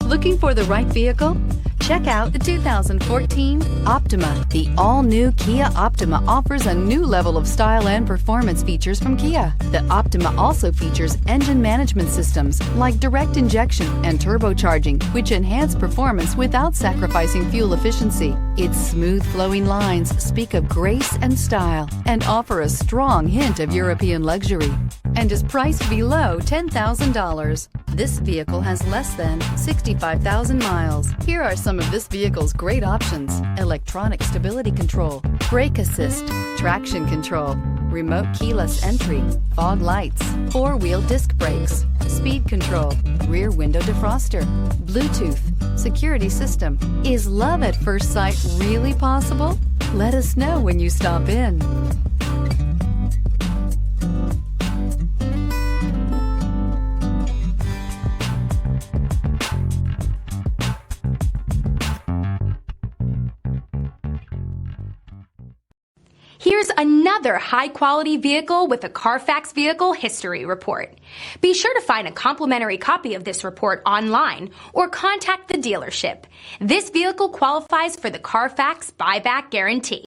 Looking for the right vehicle? Check out the 2014 Optima. The all-new Kia Optima offers a new level of style and performance features from Kia. The Optima also features engine management systems like direct injection and turbocharging, which enhance performance without sacrificing fuel efficiency. Its smooth flowing lines speak of grace and style and offer a strong hint of European luxury, and is priced below $10,000. This vehicle has less than 65,000 miles. Here are some of this vehicle's great options: electronic stability control, brake assist, traction control, remote keyless entry, fog lights, four-wheel disc brakes, speed control, rear window defroster, Bluetooth, security system. Is love at first sight really possible? Let us know when you stop in. Here's another high-quality vehicle with a CARFAX Vehicle History Report. Be sure to find a complimentary copy of this report online or contact the dealership. This vehicle qualifies for the CARFAX Buyback Guarantee.